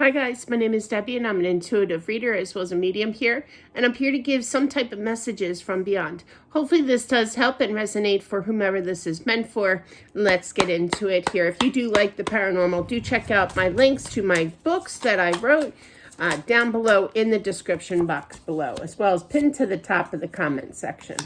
Hi guys, my name is Debbie and I'm an intuitive reader as well as a medium here, and I'm here to give some type of messages from beyond. Hopefully this does help and resonate for whomever this is meant for. Let's get into it here. If you do like the paranormal, do check out my links to my books that I wrote down below in the description box below, as well as pinned to the top of the comment section.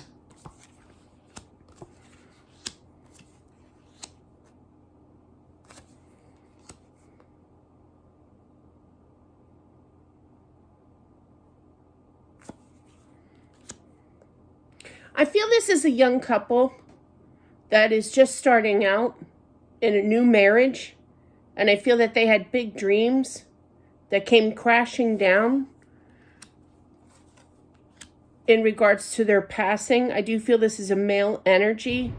I feel this is a young couple that is just starting out in a new marriage, and I feel that they had big dreams that came crashing down in regards to their passing. I do feel this is a male energy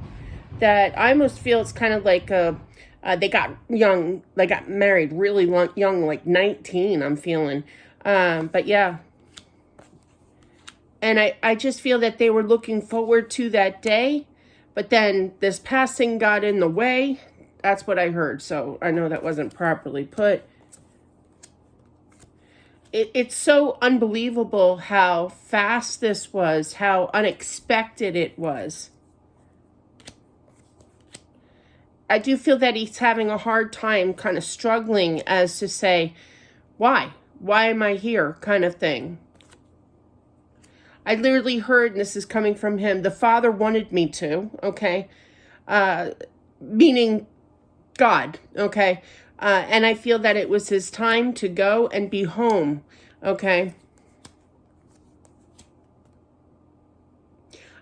that I almost feel it's kind of like they got married really young, like 19, I'm feeling. But yeah. And I just feel that they were looking forward to that day, but then this passing got in the way. That's what I heard, so I know that wasn't properly put. It's so unbelievable how fast this was, how unexpected it was. I do feel that he's having a hard time kind of struggling as to say, why? Why am I here kind of thing. I literally heard, and this is coming from him, the Father wanted me to, okay? Meaning God, okay? And I feel that it was his time to go and be home, okay?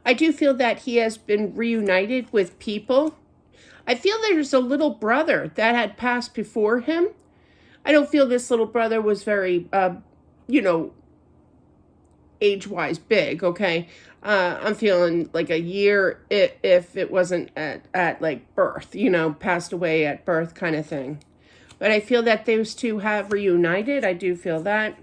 I do feel that he has been reunited with people. I feel there's a little brother that had passed before him. I don't feel this little brother was very, age-wise big, okay? I'm feeling like a year if it wasn't at like birth, passed away at birth kind of thing. But I feel that those two have reunited. I do feel that.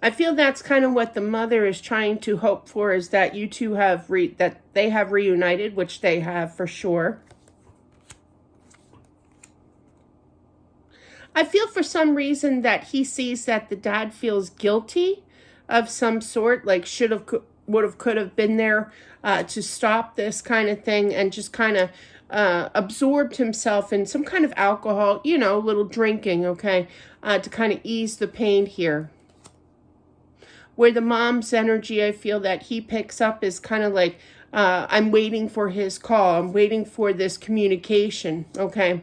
I feel that's kind of what the mother is trying to hope for, is that you two have that they have reunited, which they have for sure. I feel for some reason that he sees that the dad feels guilty of some sort, like should have, would have, could have been there to stop this kind of thing, and just kind of absorbed himself in some kind of alcohol, little drinking, okay, to kind of ease the pain here. Where the mom's energy, I feel that he picks up is kind of like, I'm waiting for his call. I'm waiting for this communication, okay?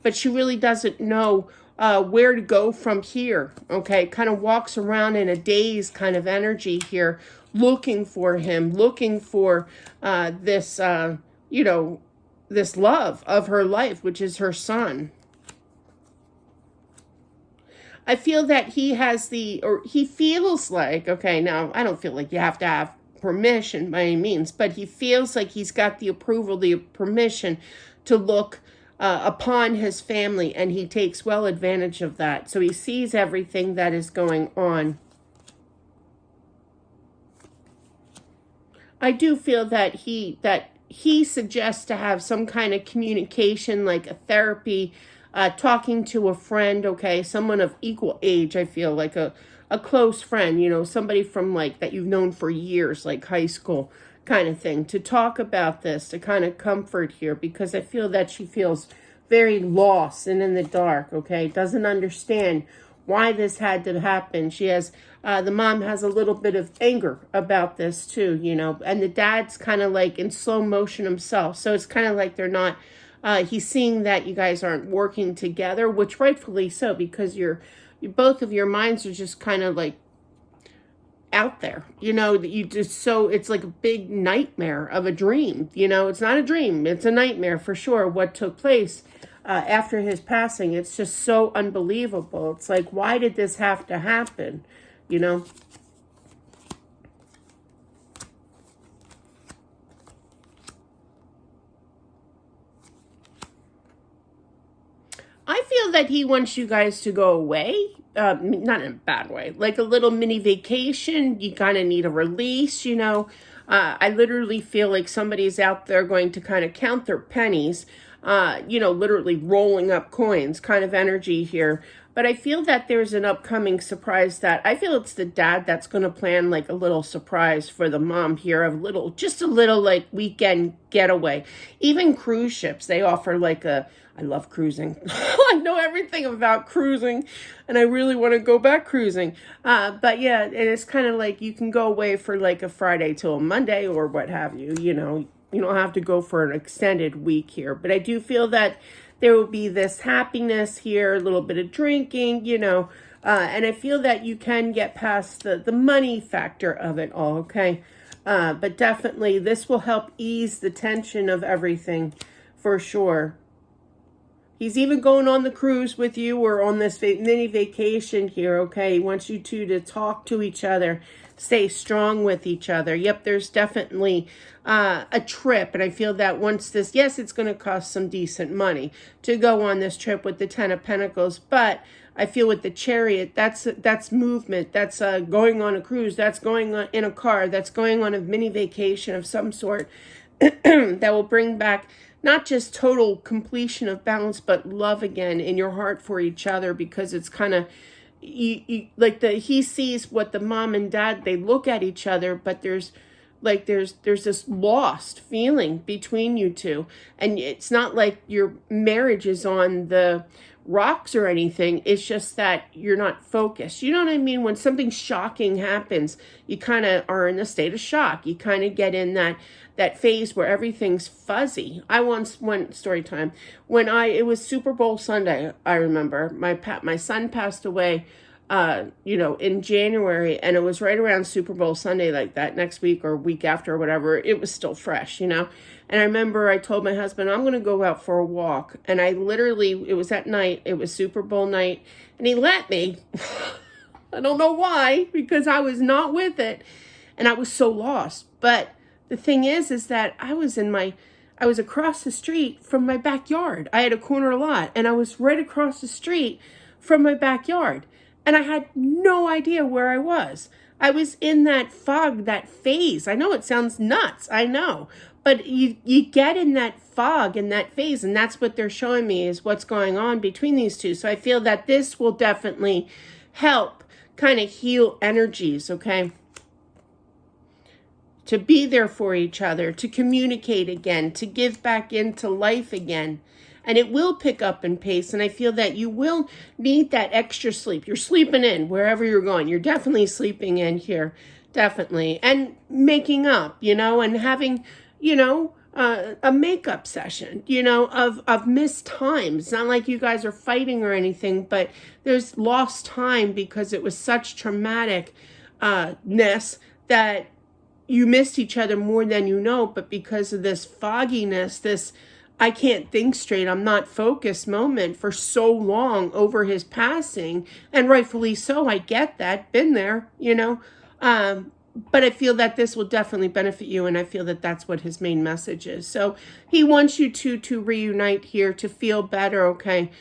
But she really doesn't know where to go from here, okay? Kind of walks around in a daze kind of energy here, looking for him, looking for this, this love of her life, which is her son. I feel that he has he feels like, okay, now I don't feel like you have to have permission by any means, but he feels like he's got the approval, the permission to look upon his family, and he takes well advantage of that. So he sees everything that is going on. I do feel that he suggests to have some kind of communication, like a therapy, talking to a friend, okay, someone of equal age. I feel like a close friend, somebody from like that you've known for years, like high school kind of thing, to talk about this, to kind of comfort here, because I feel that she feels very lost and in the dark, okay? Doesn't understand why this had to happen. She has, the mom has a little bit of anger about this too, and the dad's kind of like in slow motion himself. So it's kind of like they're not, he's seeing that you guys aren't working together, which rightfully so, because both of your minds are just kind of like out there, that you just, so it's like a big nightmare of a dream, it's not a dream, it's a nightmare for sure, what took place after his passing. It's just so unbelievable. It's like, why did this have to happen, I feel that he wants you guys to go away, not in a bad way, like a little mini vacation. You kind of need a release, I literally feel like somebody's out there going to kind of count their pennies literally rolling up coins kind of energy here. But I feel that there's an upcoming surprise that I feel it's the dad that's going to plan like a little surprise for the mom here, just a little like weekend getaway. Even cruise ships, they offer like I love cruising. I know everything about cruising and I really want to go back cruising. But yeah, it's kind of like you can go away for like a Friday till a Monday or what have you, you don't have to go for an extended week here. But I do feel that there will be this happiness here, a little bit of drinking, and I feel that you can get past the money factor of it all, okay? But definitely this will help ease the tension of everything for sure. He's even going on the cruise with you or on this mini vacation here, okay? He wants you two to talk to each other, stay strong with each other. Yep, there's definitely a trip. And I feel that once this, yes, it's going to cost some decent money to go on this trip with the Ten of Pentacles. But I feel with the Chariot, that's movement. That's going on a cruise. That's going on in a car. That's going on a mini vacation of some sort that will bring back not just total completion of balance, but love again in your heart for each other, because it's kind of, he sees what the mom and dad, they look at each other, but there's this lost feeling between you two. And it's not like your marriage is on the rocks or anything. It's just that you're not focused. You know what I mean? When something shocking happens, you kind of are in a state of shock. You kind of get in that phase where everything's fuzzy. I once went, story time, when it was Super Bowl Sunday, I remember my son passed away in January, and it was right around Super Bowl Sunday, like that next week or week after or whatever. It was still fresh, And I remember I told my husband, I'm going to go out for a walk. And I literally, it was at night, it was Super Bowl night, and he let me. I don't know why, because I was not with it. And I was so lost. But the thing is that I was across the street from my backyard. I had a corner lot, and I was right across the street from my backyard. And I had no idea where I was. I was in that fog, that phase. I know it sounds nuts, I know. But you get in that fog, in that phase, and that's what they're showing me is what's going on between these two. So I feel that this will definitely help kind of heal energies, okay? To be there for each other, to communicate again, to give back into life again. And it will pick up in pace. And I feel that you will need that extra sleep. You're sleeping in wherever you're going. You're definitely sleeping in here. Definitely. And making up, and having, a makeup session, of missed times. It's not like you guys are fighting or anything, but there's lost time because it was such traumatic ness that you missed each other more than you know. But because of this fogginess, this I can't think straight, I'm not focused moment for so long over his passing, and rightfully so, I get that, been there, but I feel that this will definitely benefit you, and I feel that that's what his main message is. So he wants you to reunite here, to feel better, okay?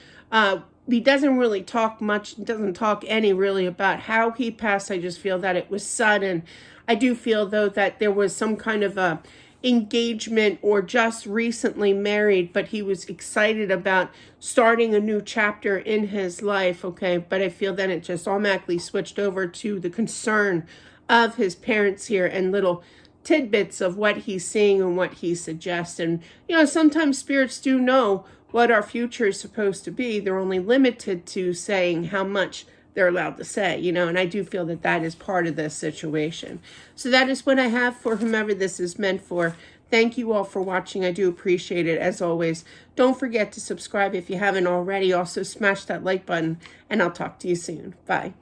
He doesn't really talk much, doesn't talk any really about how he passed. I just feel that it was sudden. I do feel, though, that there was some kind of a engagement or just recently married, but he was excited about starting a new chapter in his life, okay? But I feel that it just automatically switched over to the concern of his parents here and little tidbits of what he's seeing and what he suggests. And, sometimes spirits do know what our future is supposed to be. They're only limited to saying how much they're allowed to say, and I do feel that that is part of this situation. So that is what I have for whomever this is meant for. Thank you all for watching. I do appreciate it, as always. Don't forget to subscribe if you haven't already. Also, smash that like button, and I'll talk to you soon. Bye.